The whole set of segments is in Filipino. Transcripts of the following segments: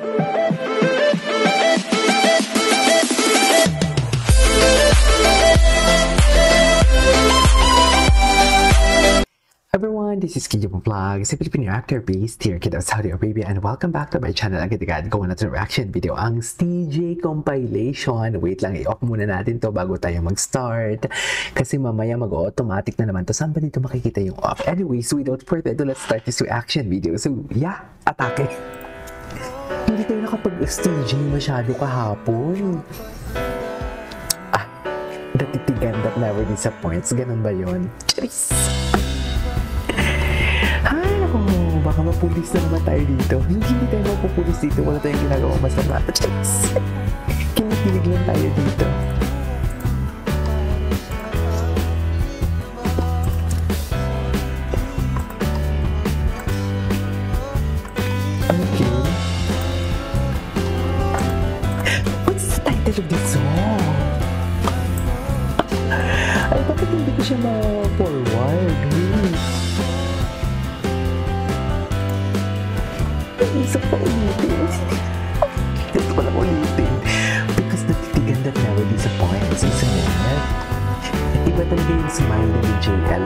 Everyone, this is Kijo Vlogs, a Filipino actor based here in Saudi Arabia, and welcome back to my channel. Agad-agad gawa natin reaction video ang TJ compilation. Wait lang, i-off muna natin to bago tayo mag-start kasi mamaya mag-automatic na naman to. Saan ba dito makikita yung off? Anyways, without further ado, let's start this reaction video. So yeah, atake. Hindi tayo nakapag-TJ masyado kahapon. Natitigan that never disappoints. Ganun ba yun? Charis! Ay, naku, baka mapulis na naman tayo dito. Hindi tayo mapupulis dito. Wala tayong ginagawang masama. Charis! Kinikilig lang tayo dito. Okay. What's the title of this song? Ay, bakit hindi ko siya ma-forward? Isa pa ulitin. Ito pa lang ulitin. Because natitigan that never disappoints, isn't it? Iba talaga yung smile ni JL.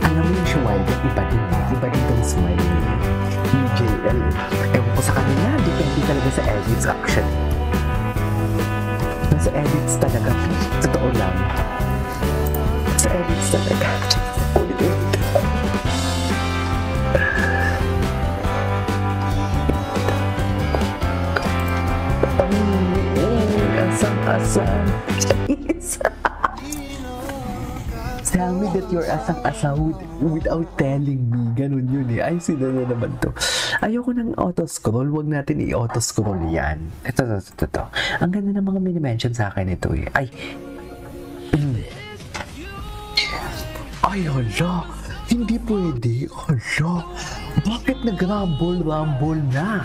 Alam mo yung smile, iba din. Iba din yung smile ni JL. Ewan ko sa kanila, depende talaga sa edits actually. Sa edits talaga, totoo lang. Sa edits talaga. Ulit-ulit. Asang-asang. Tell me that you're asang-asang without telling me. Ganun yun eh. Ay, sino na naman to. Ayoko ng auto-scroll. Huwag natin i-auto-scroll yan. Ito. Ang ganda ng mga mini-mention sa akin ito eh. Ay. Ay, hala. Hindi pwede. Hala. Bakit nag-rumble na?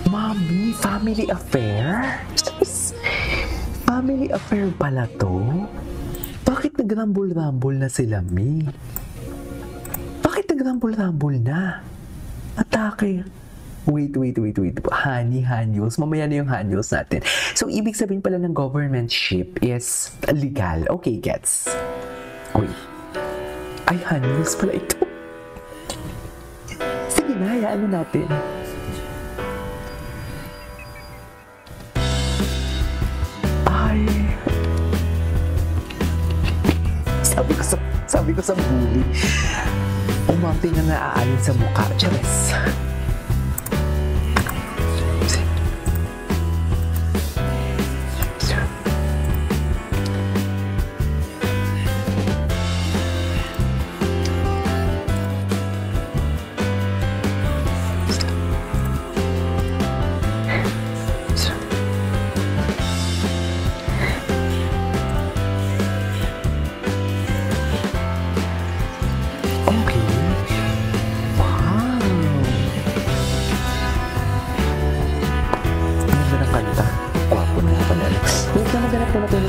Mami, family affair? Family affair pala to? Bakit nag-rumble na sila, Mi? Bakit nag-rumble na? Atake. Wait. Honey, Hanyos. Mamaya na yung Hanyos natin. So, ibig sabihin pala ng governmentship is legal. Okay, gets. Uy. Ay, Hanyos pala ito. Sige na, hayaan na natin. Sabi ko sa bully, umanti na naaayon sa mukha. Charis!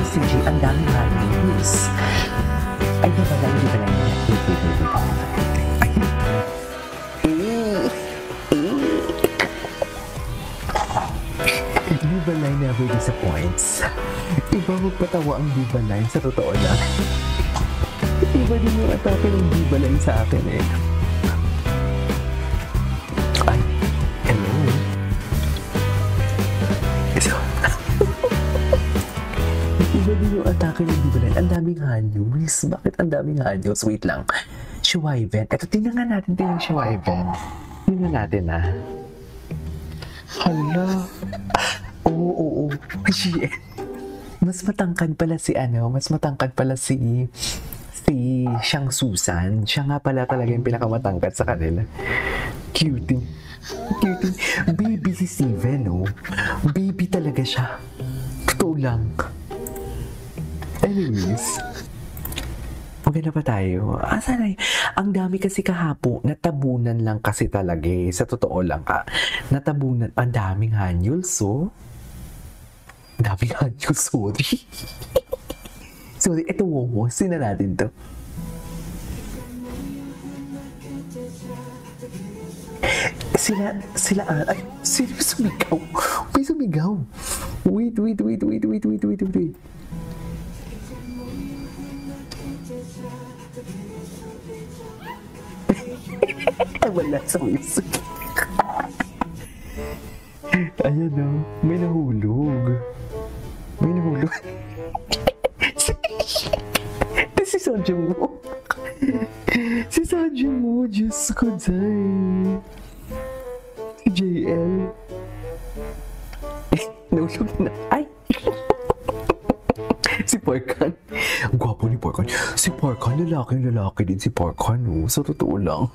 CJ, ang daming news. Ay, di ba lang niya. Diva Line never disappoints. Iba magpatawa ang Diva Line sa totoo lang. Iba din yung atake ng Diva Line sa akin eh. Ay, hello. Iba din yung atake ng Diva Line. Ang daming hanyos. Bakit ang daming hanyos? Wait lang. Shuaiven. Ito, tingnan nga natin yung Shuaiven. Tingnan natin ah. Hala. Oo. Shit. Mas matangkad pala si Siyang Susan. Siya nga pala talaga yung pinakamatangkad sa kanila. Cutie. Baby si Steven, no? Baby talaga siya. Totoo lang. Anyways, maganda pa tayo. Asan na ang dami kasi kahapon. Natabunan lang kasi talaga eh. Sa totoo lang natabunan. Ang daming hanyuls, so. Daming hanyuls, sorry. Sorry, ito wowosin na natin to. Ay, sino sumigaw? May sumigaw. Wait. Ay, wala sa music. Ayan o, may nahulog. Si Sanjung mo. Diyos ko, Zay. Si JL. Nahulog na. Ay! Si Porkan. Ang gwapo ni Porkan. Si Porkan, lalaki din si Porkan, oh. Sa totoo lang.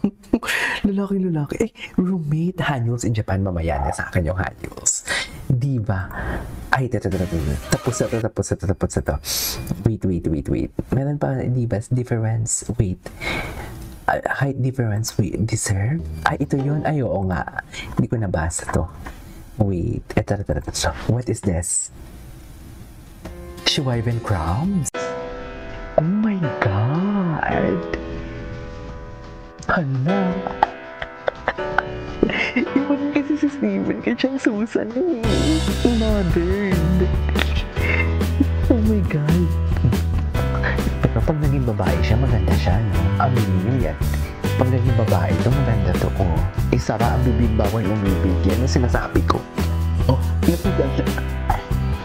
lalaki. Eh, roommate, Hanyuls in Japan, mamaya na sa akin yung Hanyuls. Diba? Ay, tapos na to. Wait. Meron pa, diba, difference, wait. Height difference, wait, deserve? Ay, ito yun. Ay, oo nga. Hindi ko nabasa to. Wait, ito. What is this? Shuaiven crowns? Oh my God! Hala! Iwan kasi si Steven kaya siyang Susan modern. Oh my God! Pero pag naging babae siya, maganda siya, no? Aminin yan. Pag naging babae ito, maganda to, oh. Isara ang bibig bawal umibig. Yan ang sinasabi ko. Oh,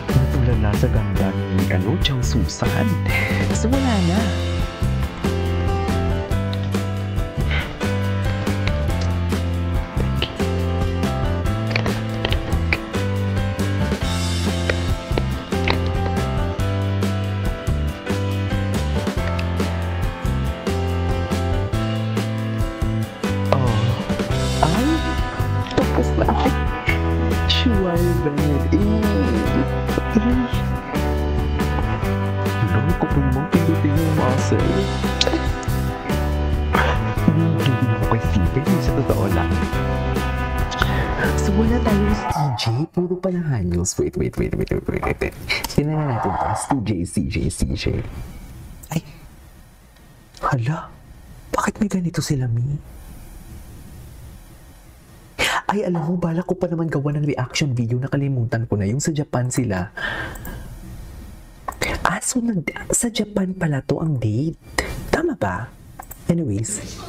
natulala sa ganda ni Chang Susan. So wala na. Sa totoo lang. So wala tayong CJ, puro pa ng Hanyuls. Wait. Tingnan na natin ito. CJ. Ay, hala, bakit may ganito sila, Mi? Ay, alam mo, balak ko pa naman gawa ng reaction video, nakalimutan ko na yung sa Japan sila. So sa Japan pala to ang date. Tama ba? Anyways.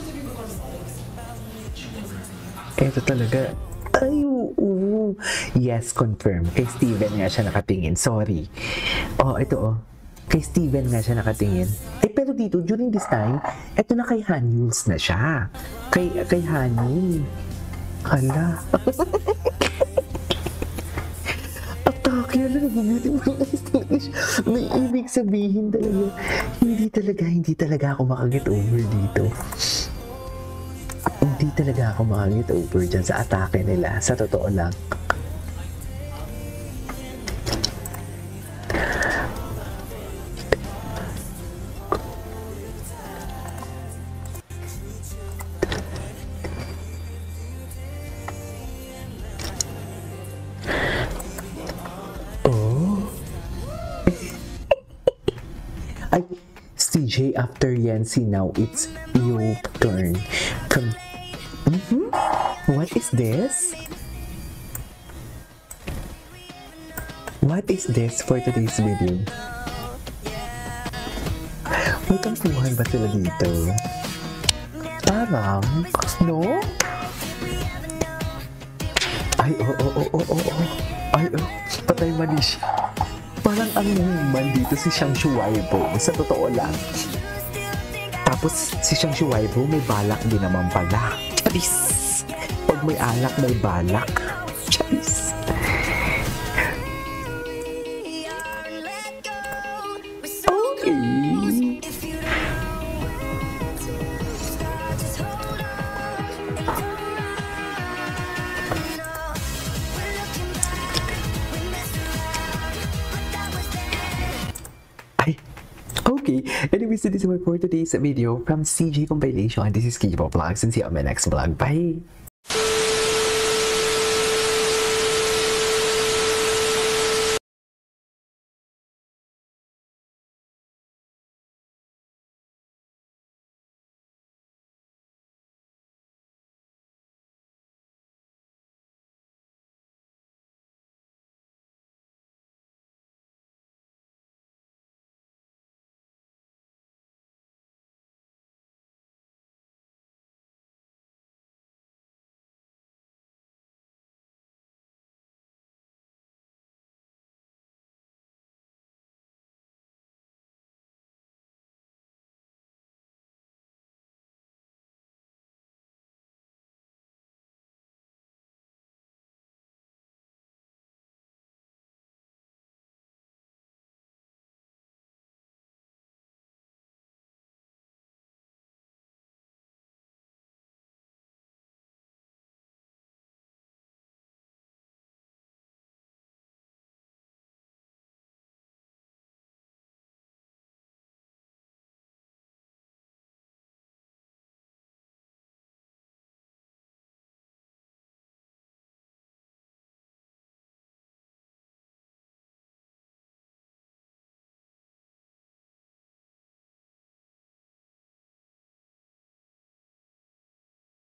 Eto talaga. Ay, oo. Yes, confirm. Kay Steven nga siya nakatingin. Sorry. Oh, ito oh. Kay Steven nga siya nakatingin. Pero dito, during this time, eto na kay Hanyuls na siya. Kay Hani. Hala. Atake na nag-beauty may ibig sabihin talaga. Hindi talaga ako makaget over dito. Hindi talaga ako makaget over dyan sa atake nila. Sa totoo lang. Ay, CJ, after Yancy, now it's your turn. What is this? What is this for today's video? May tampuhan ba sila dito? Parang, no? Ay, Ay, patay mali siya. Parang ang human dito si Xiang Shuaibo, sa totoo lang. Tapos si Xiang Shuaibo may balak din naman pala. Charis! Pag may alak, may balak. Charis! Okay. Okay, anyways, this is my for today's video from CJ Compilation. This is Kijibo Vlogs and see you on my next vlog. Bye!